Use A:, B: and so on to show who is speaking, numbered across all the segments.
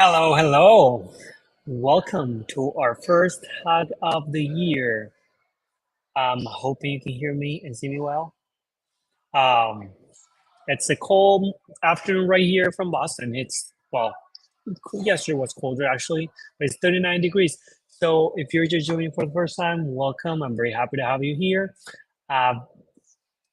A: Hello, hello. Welcome to our first hug of the year. I'm hoping you can hear me and see me well. Um, it's a cold afternoon right here from Boston. Yesterday was colder actually, but it's 39 degrees. So if you're just joining for the first time, welcome. I'm very happy to have you here. Uh,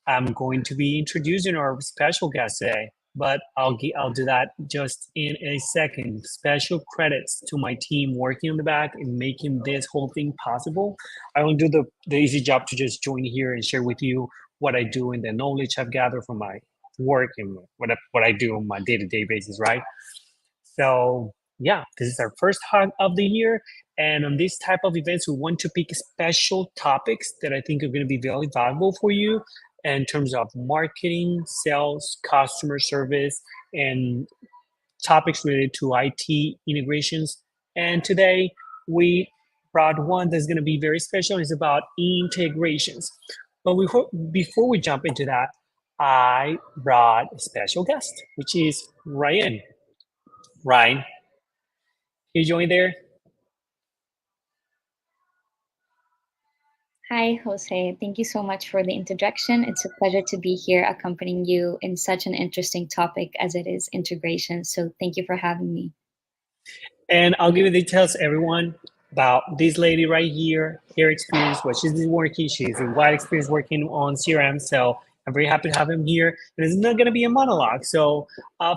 A: I'm going to be introducing our special guest today, but I'll do that just in a second. Special credits to my team working on the back and making this whole thing possible. I will do the easy job to just join here and share with you what I do and the knowledge I've gathered from my work and what I do on my day-to-day basis, right? So yeah, this is our first hug of the year. And on this type of events, we want to pick special topics that I think are going to be very valuable for you in terms of marketing, sales, customer service, and topics related to IT integrations. And today we brought one that's going to be very special. It's about integrations. But before we jump into that, I brought a special guest, which is Ryan. Ryan, you join there?
B: Hi, Jose. Thank you so much for the introduction. It's a pleasure to be here accompanying you in such an interesting topic as it is integration. So, thank you for having me.
A: And I'll give you details, everyone, about this lady right here, her experience, what she's been working. She's a wide experience working on CRM. So I'm very happy to have him here. And it's not going to be a monologue. So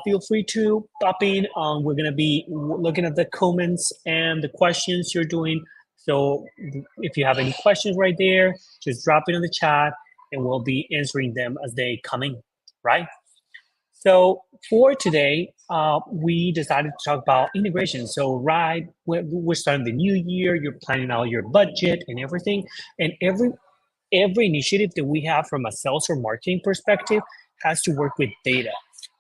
A: feel free to pop in. We're going to be looking at the comments and the questions you're doing. So if you have any questions right there, just drop it in the chat and we'll be answering them as they come in, right? So for today, we decided to talk about integration. So right, we're starting the new year. You're planning out your budget and everything, and every initiative that we have from a sales or marketing perspective has to work with data.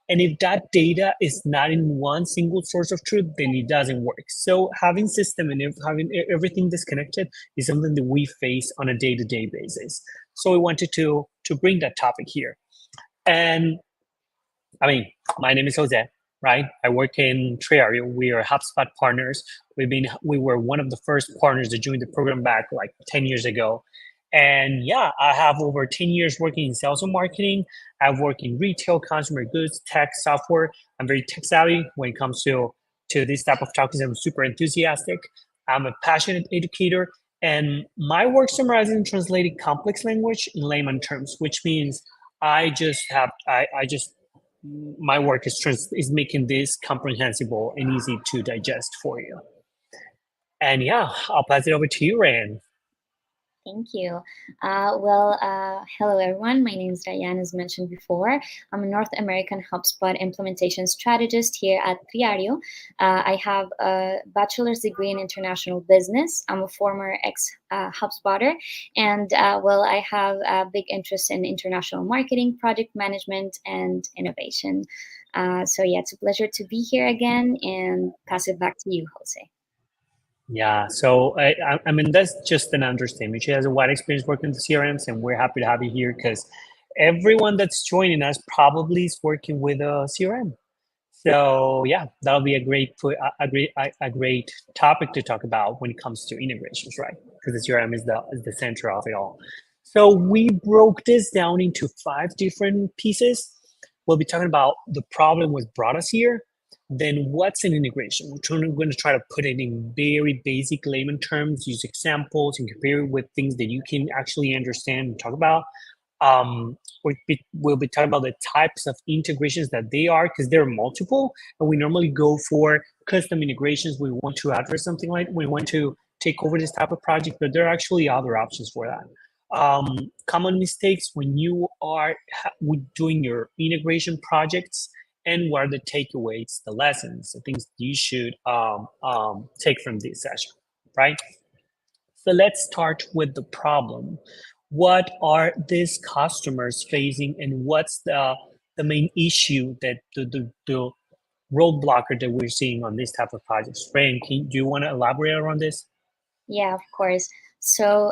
A: And if that data is not in one single source of truth, then it doesn't work. So having system and having everything disconnected is something that we face on a day-to-day basis. So we wanted to bring that topic here. And I mean, my name is Jose, right? I work in Triario. We are HubSpot partners. We were one of the first partners to join the program back like 10 years ago. And yeah, I have over 10 years working in sales and marketing. I've worked in retail, consumer goods, tech, software. I'm very tech savvy when it comes to this type of topics. I'm super enthusiastic. I'm a passionate educator. And my work summarizes and translating complex language in layman terms, which means I just my work is making this comprehensible and easy to digest for you. And yeah, I'll pass it over to you, Rand.
B: Thank you. Hello everyone. My name is Ryan, as mentioned before. I'm a North American HubSpot implementation strategist here at Triario. I have a bachelor's degree in international business. I'm a former ex HubSpotter, and I have a big interest in international marketing, project management, and innovation. It's a pleasure to be here again, and pass it back to you, Jose.
A: Yeah, so I mean that's just an understatement. She has a wide experience working with CRMs, and we're happy to have you here because everyone that's joining us probably is working with a CRM. So yeah, that'll be a great topic to talk about when it comes to integrations, right? Because the CRM is the center of it all. So we broke this down into five different pieces. We'll be talking about the problem what brought us here, then what's an integration? We're going to try to put it in very basic layman terms, use examples, and compare it with things that you can actually understand and talk about. We'll be talking about the types of integrations that they are because there are multiple, and we normally go for custom integrations. We want to address something like we want to take over this type of project, but there are actually other options for that. Common mistakes when you are doing your integration projects, and what are the takeaways, the lessons, the things you should take from this session, right? So let's start with the problem. What are these customers facing, and what's the main issue that the roadblocker that we're seeing on this type of projects? Frank, do you want to elaborate around this?
B: Yeah, of course. So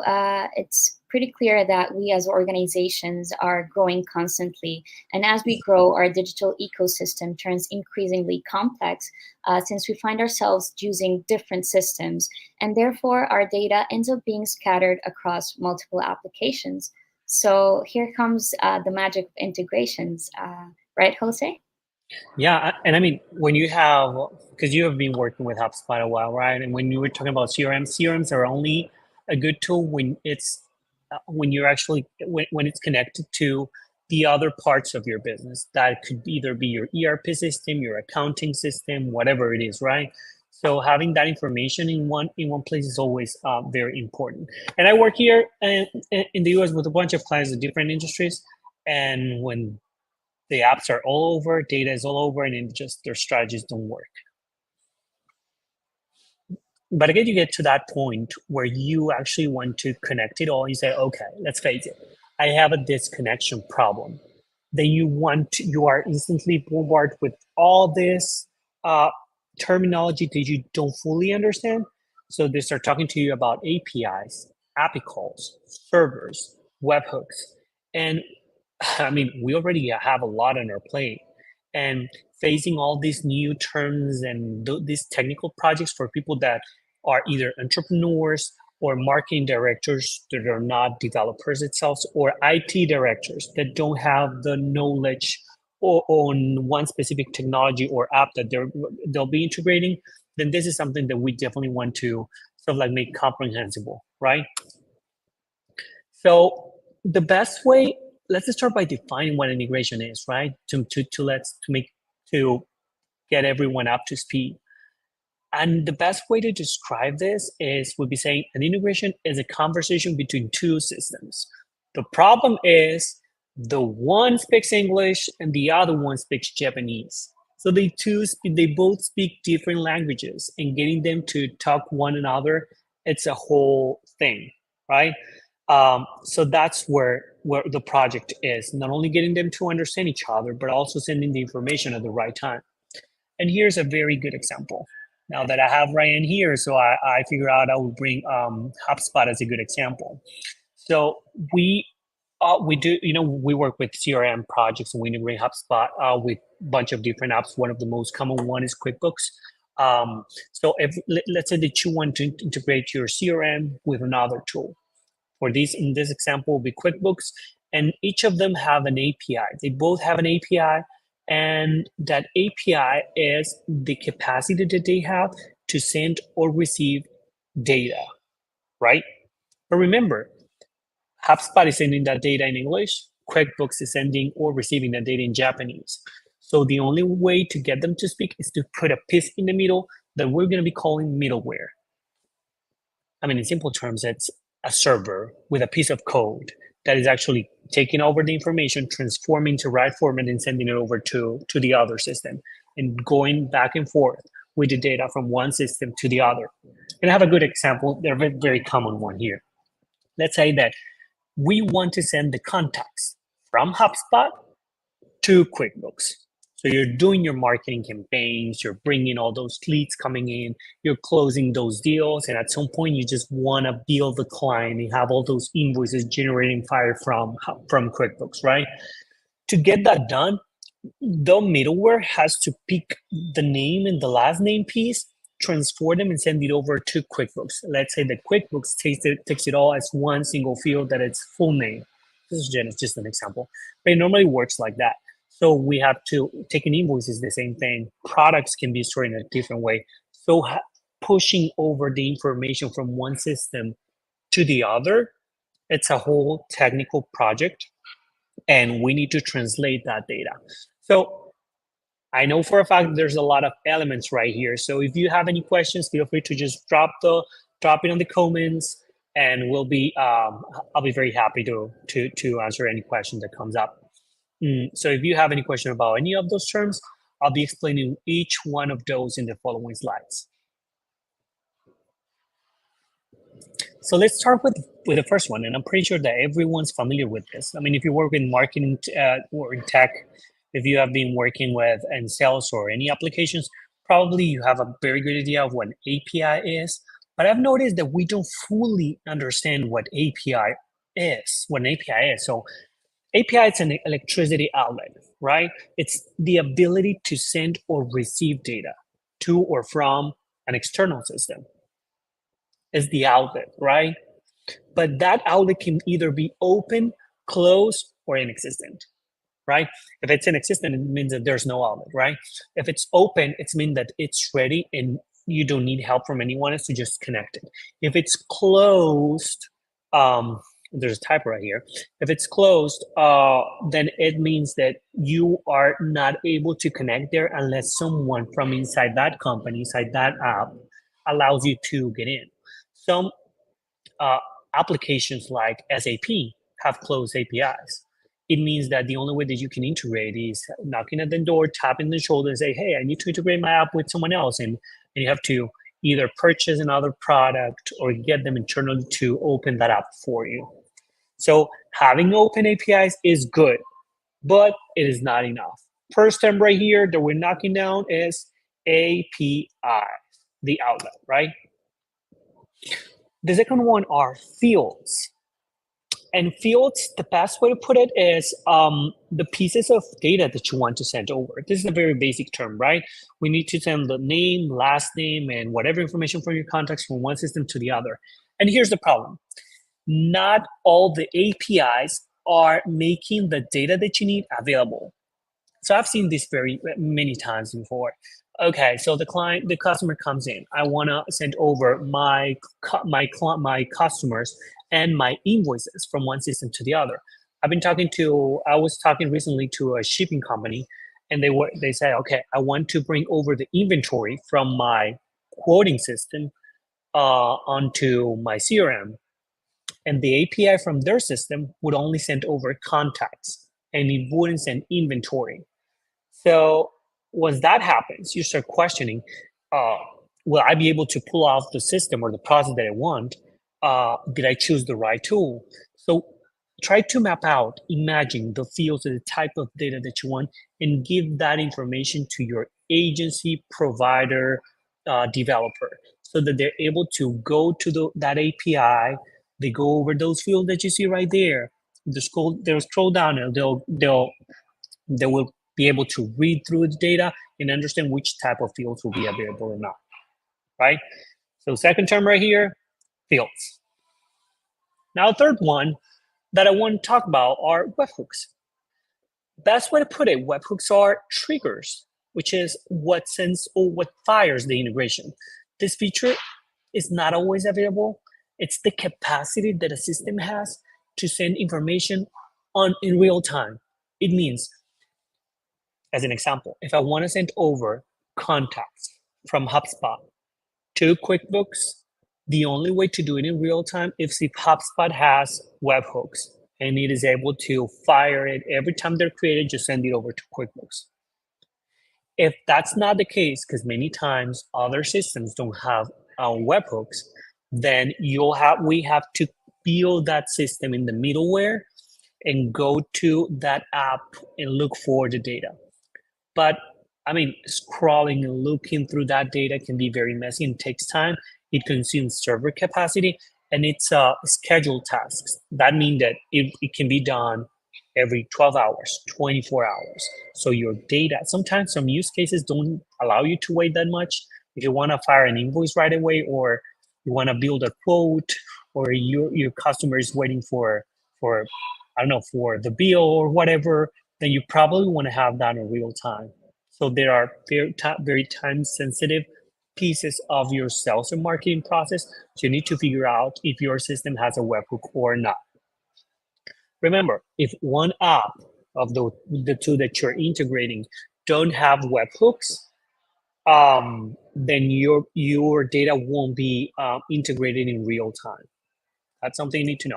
B: it's pretty clear that we as organizations are growing constantly. And as we grow, our digital ecosystem turns increasingly complex since we find ourselves using different systems. And therefore, our data ends up being scattered across multiple applications. So here comes the magic of integrations, right, Jose?
A: Yeah, and I mean, when you have, because you have been working with HubSpot a while, right? And when you were talking about CRMs are only a good tool when it's when you're actually when it's connected to the other parts of your business. That could either be your ERP system, your accounting system, whatever it is, right? So having that information in one place is always very important. And I work here in the US with a bunch of clients in different industries, and when the apps are all over, data is all over, and it just their strategies don't work. But again, you get to that point where you actually want to connect it all. You say, okay, let's face it, I have a disconnection problem. Then you are instantly bombarded with all this uh, terminology that you don't fully understand. So they start talking to you about APIs, API calls, servers, webhooks, and I mean, we already have a lot on our plate, and facing all these new terms and these technical projects for people that are either entrepreneurs or marketing directors that are not developers itself, or IT directors that don't have the knowledge on one specific technology or app that they'll be integrating, then this is something that we definitely want to sort of like make comprehensible, right? So the best way, let's start by defining what integration is, right? To get everyone up to speed. And the best way to describe this is would be saying an integration is a conversation between two systems. The problem is the one speaks English and the other one speaks Japanese. So they both speak different languages, and getting them to talk one another, it's a whole thing, right? So that's where the project is, not only getting them to understand each other, but also sending the information at the right time. And here's a very good example. Now that I have Ryan here, so I figure out I will bring HubSpot as a good example. So we do, you know, we work with CRM projects and we integrate HubSpot with a bunch of different apps. One of the most common one is QuickBooks. So if let's say that you want to integrate your CRM with another tool. For these, in this example, will be QuickBooks, and each of them have an API. They both have an API, and that API is the capacity that they have to send or receive data, right? But remember, HubSpot is sending that data in English, QuickBooks is sending or receiving that data in Japanese. So the only way to get them to speak is to put a piece in the middle that we're going to be calling middleware. I mean, in simple terms, it's a server with a piece of code that is actually taking over the information, transforming to right format, and sending it over to the other system, and going back and forth with the data from one system to the other. And I have a good example. They're a very, very common one here. Let's say that we want to send the contacts from HubSpot to QuickBooks. So you're doing your marketing campaigns, you're bringing all those leads coming in, you're closing those deals, and at some point you just want to bill the client and have all those invoices generating fire from QuickBooks, right? To get that done, the middleware has to pick the name and the last name piece, transform them, and send it over to QuickBooks. Let's say that QuickBooks takes it all as one single field that it's full name. This is just an example, but it normally works like that. So we have to take an invoice is the same thing. Products can be stored in a different way. So pushing over the information from one system to the other, it's a whole technical project, and we need to translate that data. So I know for a fact there's a lot of elements right here. So if you have any questions, feel free to just drop it on the comments, and I'll be very happy to answer any question that comes up. So if you have any question about any of those terms, I'll be explaining each one of those in the following slides. So let's start with the first one, and I'm pretty sure that everyone's familiar with this. I mean, if you work in marketing or in tech, if you have been working with and sales or any applications, probably you have a very good idea of what an API is. But I've noticed that we don't fully understand what API is, what an API is. So API is an electricity outlet, right? It's the ability to send or receive data to or from an external system. Is the outlet, right? But that outlet can either be open, closed, or inexistent, right? If it's inexistent, it means that there's no outlet, right? If it's open, it means that it's ready and you don't need help from anyone else to just connect it. If it's closed, there's a typo right here. If it's closed, then it means that you are not able to connect there unless someone from inside that company, inside that app, allows you to get in. Some uh, applications like SAP have closed APIs. It means that the only way that you can integrate is knocking at the door, tapping the shoulder, and say, "Hey, I need to integrate my app with someone else," and you have to either purchase another product or get them internally to open that app for you. So having open APIs is good, but it is not enough. First term right here that we're knocking down is API, the outlet, right? The second one are fields. And fields, the best way to put it is the pieces of data that you want to send over. This is a very basic term, right? We need to send the name, last name, and whatever information from your contacts from one system to the other. And here's the problem. Not all the APIs are making the data that you need available. So I've seen this very many times before. Okay, so the customer comes in. I want to send over my customers and my invoices from one system to the other. I was talking recently to a shipping company, and they say, okay, I want to bring over the inventory from my quoting system onto my CRM, and the API from their system would only send over contacts, and it wouldn't send inventory. So once that happens, you start questioning, uh, will I be able to pull off the system or the process that I want? Did I choose the right tool? So try to map out, imagine the fields and the type of data that you want, and give that information to your agency, provider, developer, so that they're able to go to that API. They go over those fields that you see right there. They'll scroll down and they will be able to read through the data and understand which type of fields will be available or not, right? So second term right here, fields. Now, third one that I want to talk about are webhooks. Best way to put it, webhooks are triggers, which is what sends or what fires the integration. This feature is not always available. It's the capacity that a system has to send information in real time. It means, as an example, if I want to send over contacts from HubSpot to QuickBooks, the only way to do it in real time is if HubSpot has webhooks and it is able to fire it every time they're created, just send it over to QuickBooks. If that's not the case, because many times other systems don't have webhooks, then we have to build that system in the middleware and go to that app and look for the data. But I mean, scrolling and looking through that data can be very messy and takes time. It consumes server capacity, and it's scheduled tasks. That means that it can be done every 12 hours, 24 hours. So your data, sometimes some use cases don't allow you to wait that much. If you want to fire an invoice right away, or you want to build a quote, or your customer is waiting for I don't know, for the bill or whatever, then you probably want to have that in real time. So there are very time sensitive pieces of your sales and marketing process. So you need to figure out if your system has a webhook or not. Remember, if one app of the two that you're integrating don't have webhooks, then your data won't be integrated in real time. That's something you need to know.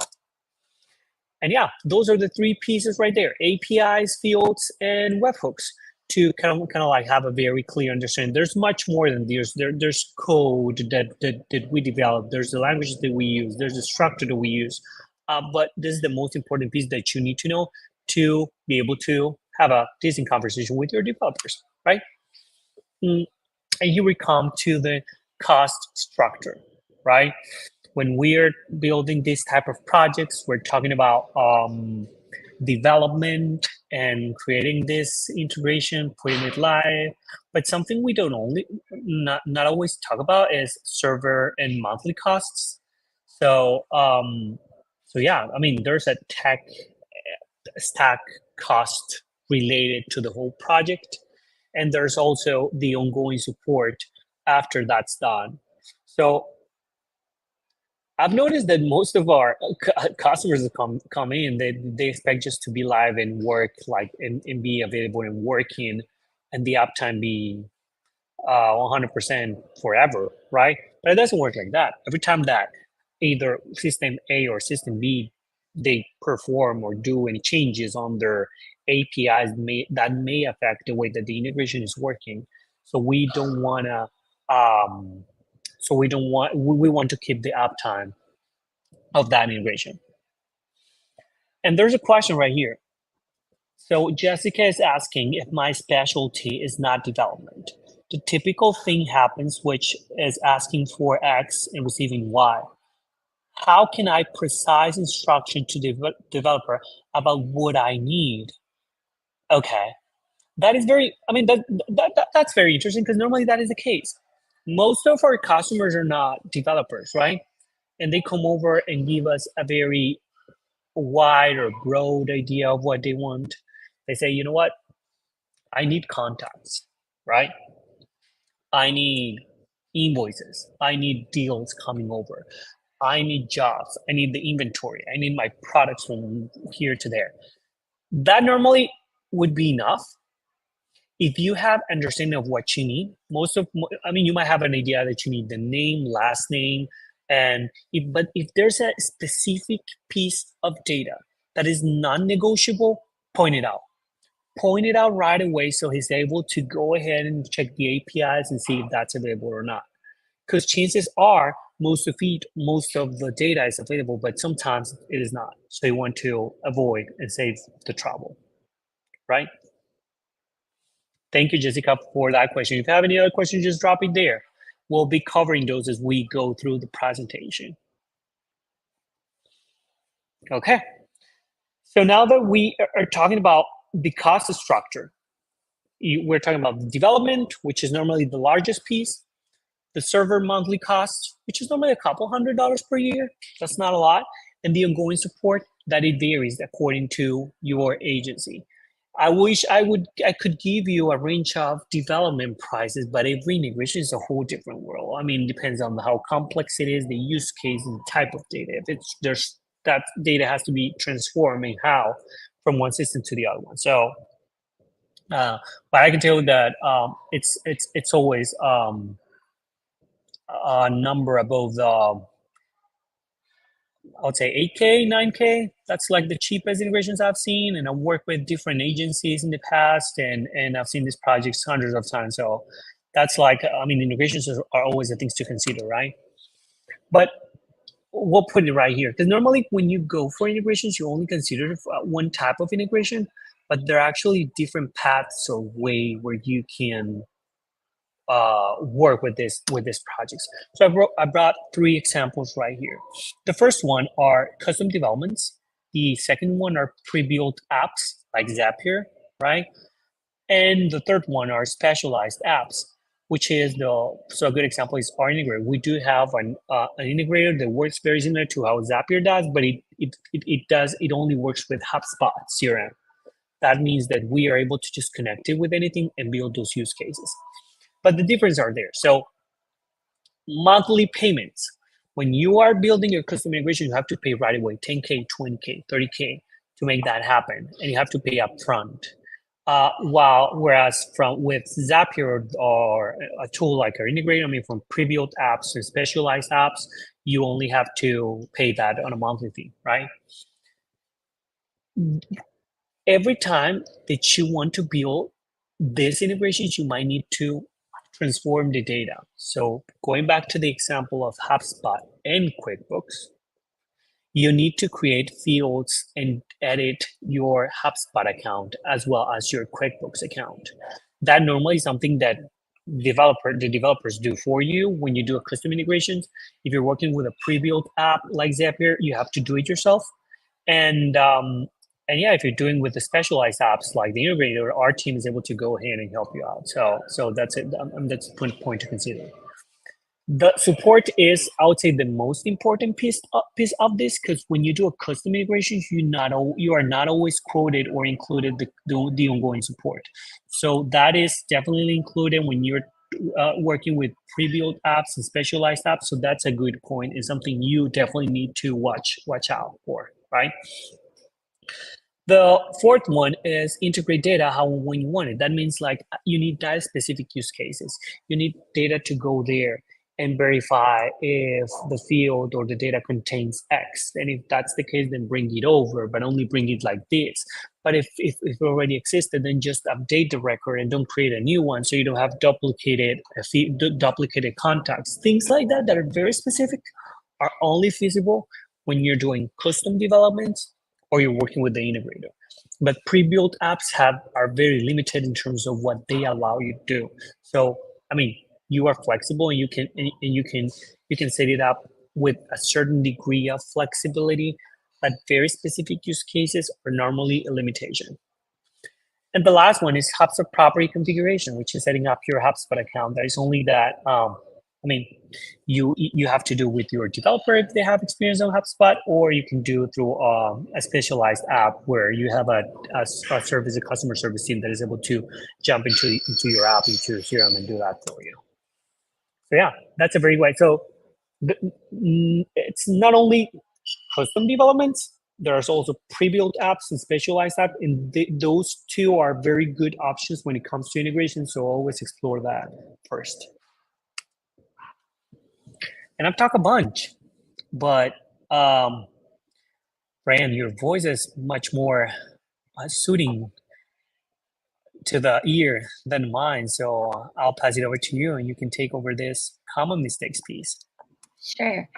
A: And yeah, those are the three pieces right there: APIs, fields, and webhooks, to kind of like have a very clear understanding. There's much more than this. There's code that we develop. There's the languages that we use. There's the structure that we use. But this is the most important piece that you need to know to be able to have a decent conversation with your developers, right? And here we come to the cost structure. right? When we're building these type of projects, we're talking about development and creating this integration, putting it live. But something we don't only not always talk about is server and monthly costs. So so yeah, I mean, there's a tech stack cost related to the whole project, and there's also the ongoing support after that's done. So I've noticed that most of our customers that come in, they expect just to be live and work like and be available and working, and the uptime be 100% forever, right? But it doesn't work like that. Every time that either system A or system B they perform or do any changes on their APIs that may affect the way that the integration is working. So we don't want to we want to keep the uptime of that integration. And there's a question right here. So Jessica is asking if my specialty is not development. The typical thing happens, which is asking for X and receiving Y. How can I precise instruction to the developer about what I need? Okay, that is very. I mean, that's very interesting because normally that is the case. Most of our customers are not developers, right? And they come over and give us a very wide or broad idea of what they want. They say, you know what? I need contacts, right? I need invoices. I need deals coming over. I need jobs. I need the inventory. I need my products from here to there. That normally would be enough if you have understanding of what you need. I mean, you might have an idea that you need the name, last name, but if there's a specific piece of data that is non-negotiable, point it out. Point it out right away so he's able to go ahead and check the APIs and see if that's available or not. Because chances are most of the data is available, but sometimes it is not. So you want to avoid and save the trouble, right? Thank you, Jessica, for that question. If you have any other questions, just drop it there. We'll be covering those as we go through the presentation. Okay. So now that we are talking about the cost structure, we're talking about development, which is normally the largest piece, the server monthly cost, which is normally a couple $100 per year. That's not a lot. And the ongoing support that it varies according to your agency. I wish I could give you a range of development prices, but every integration is a whole different world. I mean, it depends on how complex it is, the use case, and the type of data. If it's there's that data has to be transformed and how from one system to the other one. So, but I can tell you that it's always a number above the I would say 8K, 9K. That's like the cheapest integrations I've seen. And I've worked with different agencies in the past and I've seen these projects hundreds of times. So that's like, I mean, integrations are always the things to consider, right? But we'll put it right here. Because normally when you go for integrations, you only consider one type of integration, but there are actually different paths or way where you can work with this projects. So I brought three examples right here. The first one are custom developments. The second one are pre-built apps like Zapier, right? And the third one are specialized apps, which is so a good example is our integrator. We do have an integrator that works very similar to how Zapier does, but it only works with HubSpot CRM. That means that we are able to just connect it with anything and build those use cases. But the differences are there. So monthly payments. When you are building your custom integration, you have to pay right away, 10K, 20K, 30K to make that happen. And you have to pay upfront. Whereas with Zapier or a tool like our integrator, I mean, from pre-built apps and specialized apps, you only have to pay that on a monthly fee, right? Every time that you want to build these integrations, you might need to transform the data. So going back to the example of HubSpot and QuickBooks, you need to create fields and edit your HubSpot account as well as your QuickBooks account. That normally is something that the developers do for you when you do a custom integrations. If you're working with a pre-built app like Zapier, you have to do it yourself. And yeah, if you're doing with the specialized apps like the integrator, our team is able to go ahead and help you out. So that's it. That's a point to consider. The support is, I would say, the most important piece of this, because when you do a custom integration, you are not always quoted or included the ongoing support. So that is definitely included when you're working with pre-built apps and specialized apps. So that's a good point. It's something you definitely need to watch out for, right? The fourth one is integrate data how when you want it. That means like you need data specific use cases. You need data to go there and verify if the field or the data contains X. And if that's the case, then bring it over, but only bring it like this. But if it already existed, then just update the record and don't create a new one so you don't have duplicated contacts. Things like that that are very specific are only feasible when you're doing custom developments or you're working with the integrator. But pre-built apps are very limited in terms of what they allow you to do. So I mean, you are flexible and you can set it up with a certain degree of flexibility, but very specific use cases are normally a limitation. And the last one is HubSpot property configuration, which is setting up your HubSpot account. That is only that. I mean, you have to do with your developer if they have experience on HubSpot, or you can do through a specialized app where you have a customer service team that is able to jump into your app, into your CRM, and do that for you. So yeah, that's a very wide. So it's not only custom developments. There's also pre-built apps and specialized apps, and those two are very good options when it comes to integration. So always explore that first. And I've talked a bunch, but Brian, your voice is much more suiting to the ear than mine. So I'll pass it over to you, and you can take over this common mistakes piece.
B: Sure.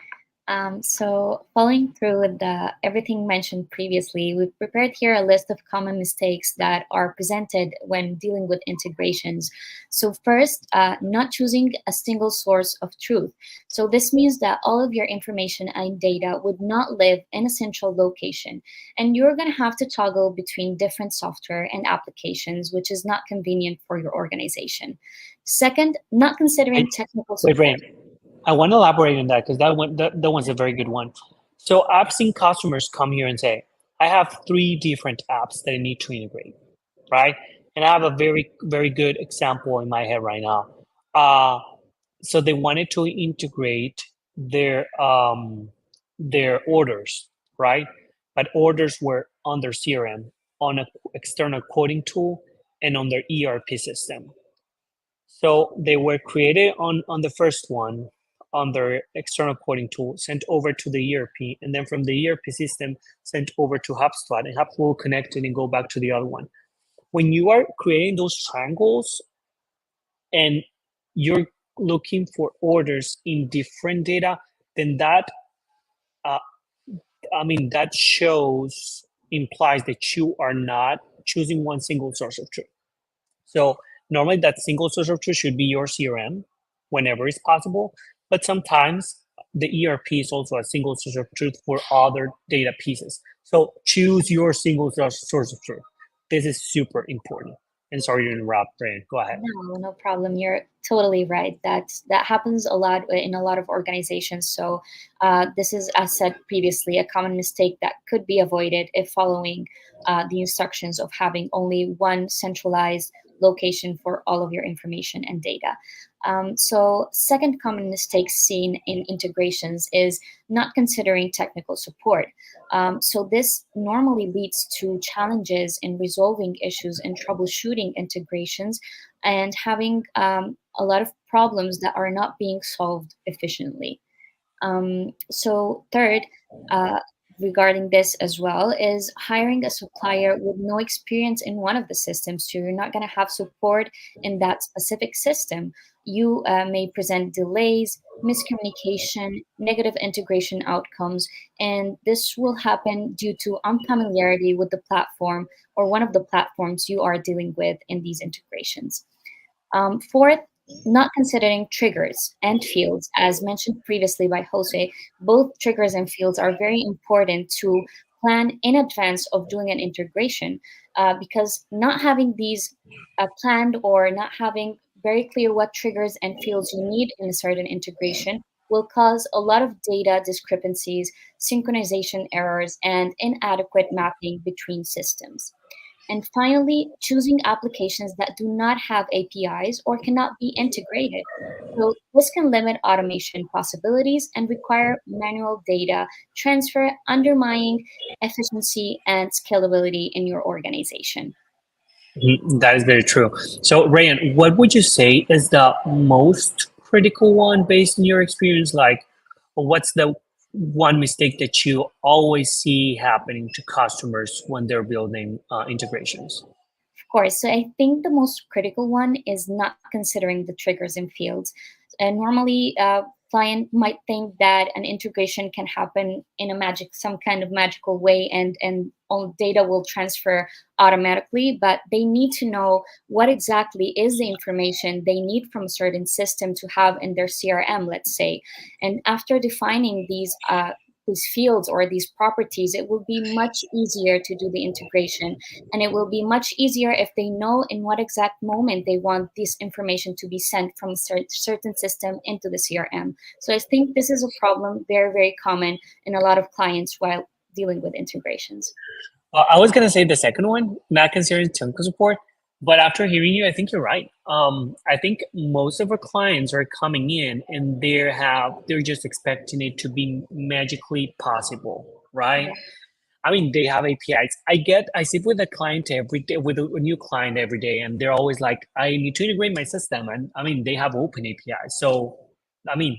B: So following through with everything mentioned previously, we've prepared here a list of common mistakes that are presented when dealing with integrations. So first, not choosing a single source of truth. So this means that all of your information and data would not live in a central location, and you're going to have to toggle between different software and applications, which is not convenient for your organization. Second, not considering technical support.
A: Wait, Brian. I want to elaborate on that because that one's a very good one. So I've seen customers come here and say, I have 3 different apps that I need to integrate, right? And I have a very, very good example in my head right now. So they wanted to integrate their orders, right? But orders were on their CRM, on an external quoting tool, and on their ERP system. So they were created on the first one on their external quoting tool, sent over to the ERP, and then from the ERP system sent over to HubSpot, and HubSpot will connect it and go back to the other one. When you are creating those triangles and you're looking for orders in different data, then that that implies that you are not choosing one single source of truth. So normally that single source of truth should be your CRM whenever it's possible, but sometimes the ERP is also a single source of truth for other data pieces. So choose your single source of truth. This is super important. And sorry to interrupt, Brian. Go ahead.
B: No problem. You're totally right. That happens a lot in a lot of organizations. So this is, as said previously, a common mistake that could be avoided if following the instructions of having only one centralized location for all of your information and data. So second common mistake seen in integrations is not considering technical support. So this normally leads to challenges in resolving issues and troubleshooting integrations and having a lot of problems that are not being solved efficiently. So third, regarding this as well, is hiring a supplier with no experience in one of the systems. So you're not going to have support in that specific system. You may present delays, miscommunication, negative integration outcomes, and this will happen due to unfamiliarity with the platform or one of the platforms you are dealing with in these integrations. Fourth, not considering triggers and fields, as mentioned previously by Jose, both triggers and fields are very important to plan in advance of doing an integration, because not having these planned or not having very clear what triggers and fields you need in a certain integration will cause a lot of data discrepancies, synchronization errors, and inadequate mapping between systems. And finally, choosing applications that do not have APIs or cannot be integrated. So this can limit automation possibilities and require manual data transfer, undermining efficiency and scalability in your organization.
A: That is very true. So, Ryan, what would you say is the most critical one based on your experience? Like, what's the one mistake that you always see happening to customers when they're building integrations?
B: Of course. So I think the most critical one is not considering the triggers and fields. And normally, client might think that an integration can happen in a some kind of magical way, and all data will transfer automatically. But they need to know what exactly is the information they need from a certain system to have in their CRM, let's say. And after defining these fields or these properties, it will be much easier to do the integration, and it will be much easier if they know in what exact moment they want this information to be sent from a certain system into the CRM. So I think this is a problem very, very common in a lot of clients while dealing with integrations.
A: Well, I was gonna say the second one, not considering technical support, but after hearing you, I think you're right. I think most of our clients are coming in and they're just expecting it to be magically possible, right?
B: Yeah.
A: I mean, they have APIs. I sit with a client every day, with a new client every day, and they're always like, I need to integrate my system. And I mean, they have open APIs. So, I mean,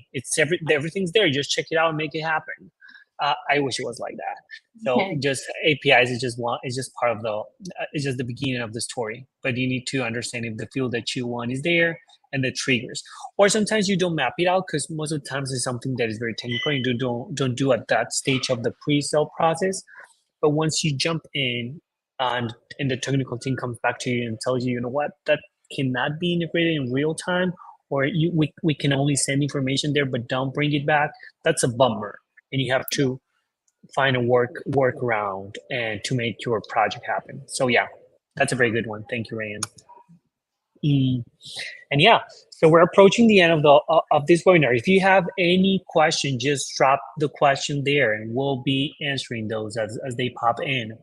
A: everything's there. Just check it out and make it happen. I wish it was like that. So just APIs is just one, it's just part of it's just the beginning of the story. But you need to understand if the field that you want is there and the triggers. Or sometimes you don't map it out because most of the times it's something that is very technical and you don't do at that stage of the pre-sale process. But once you jump in and the technical team comes back to you and tells you, you know what, that cannot be integrated in real time, or we can only send information there but don't bring it back, that's a bummer. And you have to find a workaround and to make your project happen. So yeah, that's a very good one. Thank you, Ryan. Mm. And yeah, so we're approaching the end of the of this webinar. If you have any question, just drop the question there, and we'll be answering those as they pop in.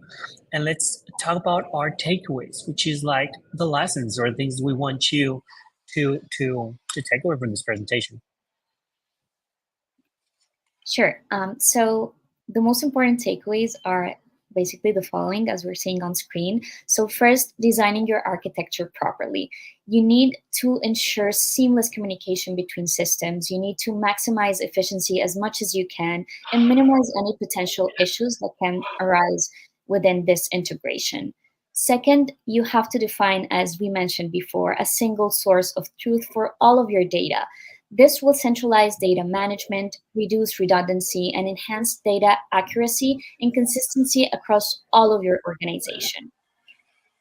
A: And let's talk about our takeaways, which is like the lessons or things we want you to take away from this presentation.
B: Sure. So the most important takeaways are basically the following, as we're seeing on screen. So first, designing your architecture properly. You need to ensure seamless communication between systems. You need to maximize efficiency as much as you can and minimize any potential issues that can arise within this integration. Second, you have to define, as we mentioned before, a single source of truth for all of your data. This will centralize data management, reduce redundancy, and enhance data accuracy and consistency across all of your organization.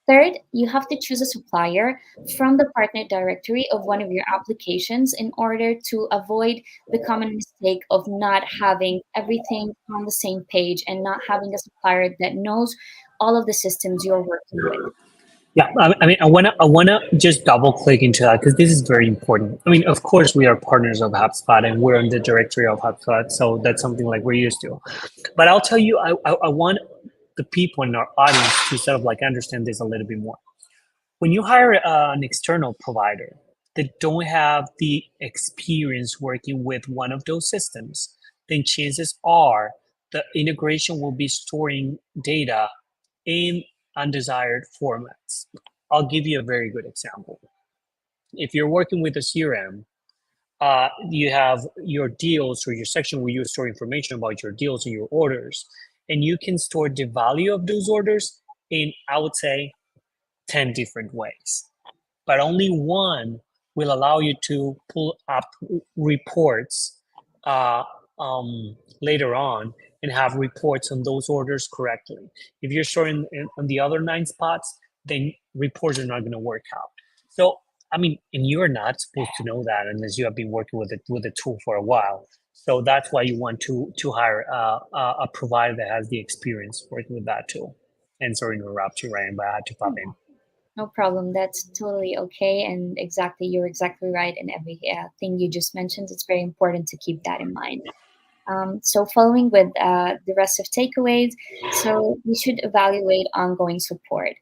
B: Third, you have to choose a supplier from the partner directory of one of your applications in order to avoid the common mistake of not having everything on the same page and not having a supplier that knows all of the systems you're working with.
A: Yeah, I mean, I wanna just double click into that because this is very important. I mean, of course, we are partners of HubSpot and we're in the directory of HubSpot, so that's something like we're used to. But I'll tell you, I want the people in our audience to sort of like understand this a little bit more. When you hire an external provider that don't have the experience working with one of those systems, then chances are the integration will be storing data in undesired formats. I'll give you a very good example. If you're working with a CRM, you have your deals or your section where you store information about your deals and your orders, and you can store the value of those orders in, I would say, 10 different ways. But only one will allow you to pull up reports uh, later on and have reports on those orders correctly. If you're storing on the other 9 spots, then reports are not going to work out. So I mean, and you're not supposed to know that unless you have been working with the tool for a while. So that's why you want to hire a provider that has the experience working with that tool. And sorry to interrupt you, Ryan, but I had to pop in.
B: No problem. That's totally okay. And exactly, you're exactly right in every thing you just mentioned. It's very important to keep that in mind. So, following with the rest of takeaways, so we should evaluate ongoing support.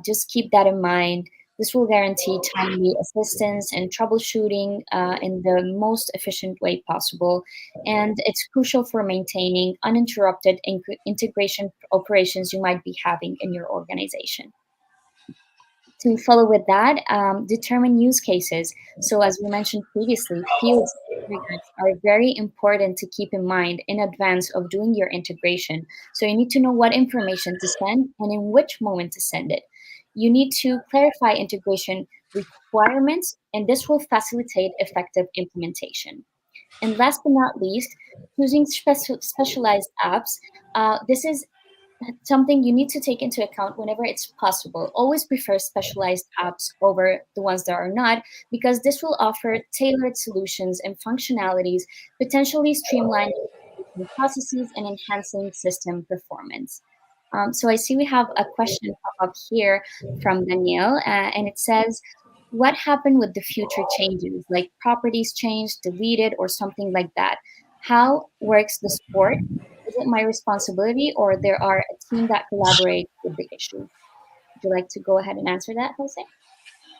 B: Just keep that in mind. This will guarantee timely assistance and troubleshooting in the most efficient way possible. And it's crucial for maintaining uninterrupted integration operations you might be having in your organization. To follow with that, determine use cases. So, as we mentioned previously, fields triggers are very important to keep in mind in advance of doing your integration. So, you need to know what information to send and in which moment to send it. You need to clarify integration requirements, and this will facilitate effective implementation. And last but not least, choosing specialized apps. This is something you need to take into account whenever it's possible. Always prefer specialized apps over the ones that are not, because this will offer tailored solutions and functionalities, potentially streamlining processes and enhancing system performance. So I see we have a question pop up here from Danielle, and it says, "What happened with the future changes, like properties changed, deleted, or something like that? How works the support? Is it my responsibility, or there are a team that collaborates with the issue?" Would you like to go ahead and answer that, Jose?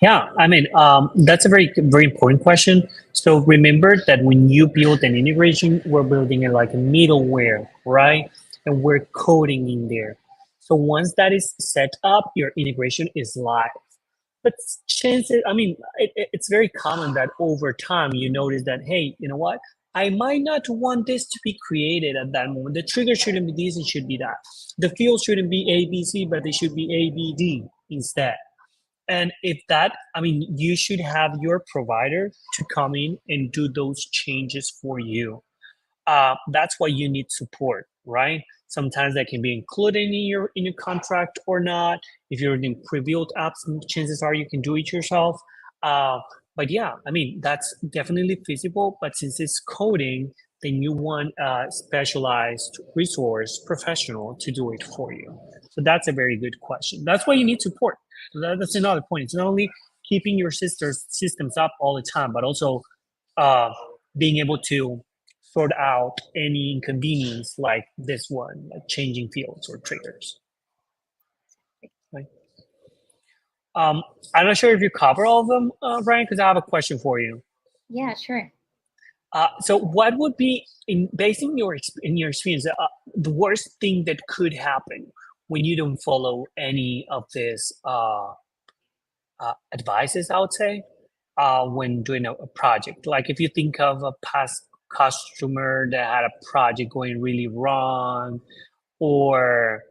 A: Yeah, I mean, that's a very important question. So remember that when you build an integration, we're building it like a middleware, right? And we're coding in there. So once that is set up, your integration is live. But chances, I mean, it's very common that over time you notice that, hey, you know what? I might not want this to be created at that moment. The trigger shouldn't be this, it should be that. The field shouldn't be A, B, C, but they should be A, B, D instead. And if that, I mean, you should have your provider to come in and do those changes for you. That's why you need support, right? Sometimes that can be included in your contract or not. If you're in pre-built apps, chances are you can do it yourself. Uh, but yeah, I mean that's definitely feasible. But since it's coding, then you want a specialized resource professional to do it for you. So that's a very good question. That's why you need support. So that's another point. It's not only keeping your sister's systems up all the time, but also uh, being able to sort out any inconvenience like this one, like changing fields or triggers. Right? Um, I'm not sure if you cover all of them, Brian, because I have a question for you.
B: Yeah, sure.
A: So, what would be, based in your experience, the worst thing that could happen when you don't follow any of these advices? I would say, when doing a project. Like if you think of a past customer that had a project going really wrong, or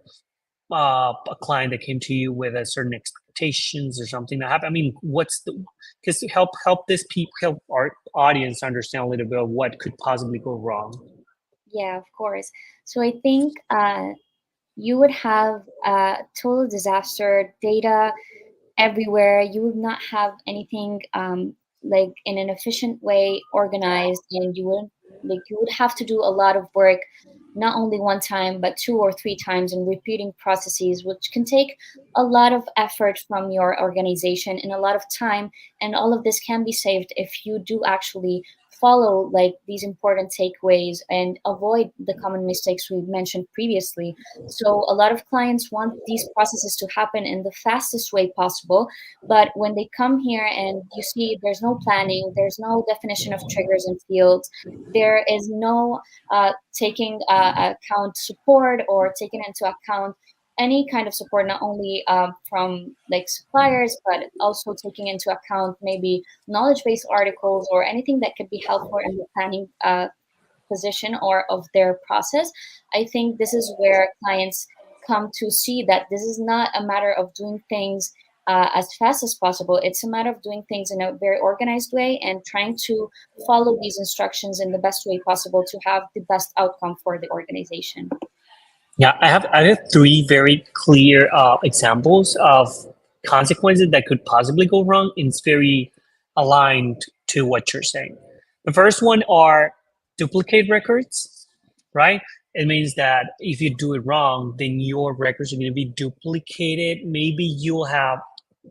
A: a client that came to you with a certain expectations or something that happened. I mean, what's the, because to help this people, help our audience understand a little bit of what could possibly go wrong.
B: Yeah, of course. So I think you would have total disaster data everywhere. You would not have anything like in an efficient way organized, and you would have to do a lot of work, not only one time but two or three times, and repeating processes, which can take a lot of effort from your organization and a lot of time. And all of this can be saved if you do actually follow like these important takeaways and avoid the common mistakes we mentioned previously. So a lot of clients want these processes to happen in the fastest way possible, but when they come here and you see there's no planning, there's no definition of triggers and fields, there is no taking account support or taking into account any kind of support, not only from like suppliers, but also taking into account maybe knowledge based articles or anything that could be helpful in the planning position or of their process. I think this is where clients come to see that this is not a matter of doing things as fast as possible. It's a matter of doing things in a very organized way and trying to follow these instructions in the best way possible to have the best outcome for the organization.
A: Yeah, I have three very clear examples of consequences that could possibly go wrong, and it's very aligned to what you're saying. The first one are duplicate records, right? It means that if you do it wrong, then your records are going to be duplicated. Maybe you'll have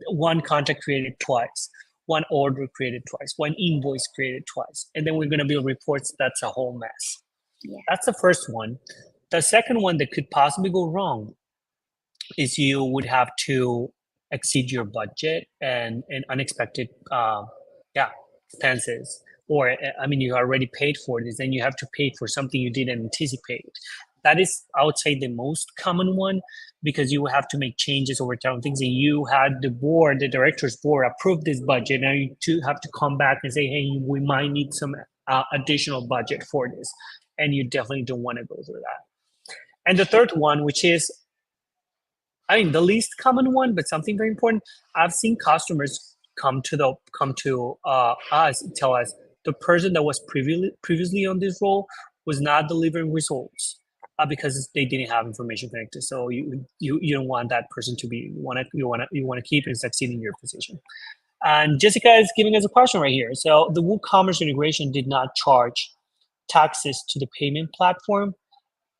A: one contract created twice, one order created twice, one invoice created twice, and then we're going to build reports. That's a whole mess.
B: Yeah.
A: That's the first one. The second one that could possibly go wrong is you would have to exceed your budget and unexpected yeah expenses, or I mean you already paid for this and you have to pay for something you didn't anticipate. That is, I would say, the most common one, because you have to make changes over time things, and you had the directors board approve this budget. Now you have to come back and say, hey, we might need some additional budget for this, and you definitely don't want to go through that. And the third one, which is, I mean, the least common one, but something very important. I've seen customers come to us, tell us the person that was previously on this role was not delivering results because they didn't have information connected. So you don't want that person to be, you want to keep and succeed in your position. And Jessica is giving us a question right here. So the WooCommerce integration did not charge taxes to the payment platform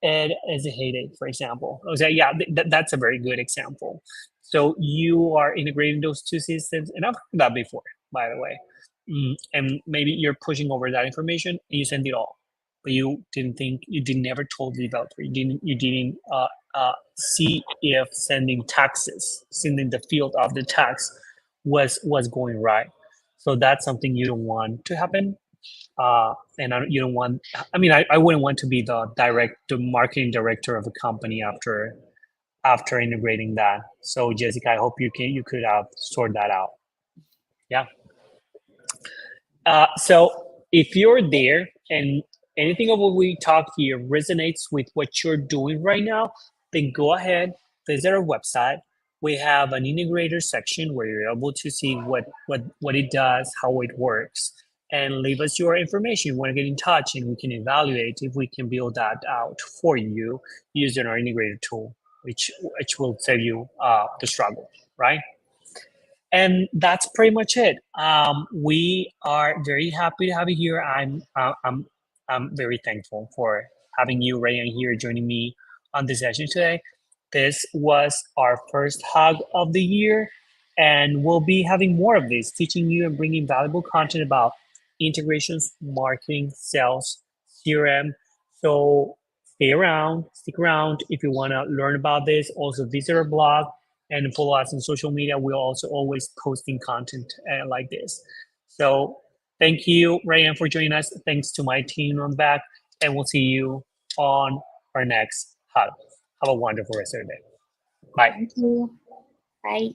A: and as a heyday, for example. I was like, yeah, that's a very good example. So you are integrating those two systems, and I've heard that before, by the way. And maybe you're pushing over that information and you send it all, but you didn't never told the developer. You didn't see if sending the field of the tax was going right. So that's something you don't want to happen. And you don't want. I mean, I wouldn't want to be the marketing director of a company after integrating that. So Jessica, I hope you could sort that out. Yeah. So if you're there and anything of what we talked here resonates with what you're doing right now, then go ahead, visit our website. We have an integrator section where you're able to see what it does, how it works, and leave us your information. You want to get in touch, and we can evaluate if we can build that out for you using our integrator tool, which will save you the struggle, right? And that's pretty much it. We are very happy to have you here. I'm very thankful for having you, Rayan, here joining me on this session today. This was our first hug of the year, and we'll be having more of this, teaching you and bringing valuable content about integrations, marketing, sales, CRM. So stick around if you want to learn about this. Also, visit our blog and follow us on social media. We're also always posting content like this. So thank you, Rayan, for joining us. Thanks to my team on the back, and we'll see you on our next hug. Have a wonderful rest of your day. Bye.
B: Thank you. Bye.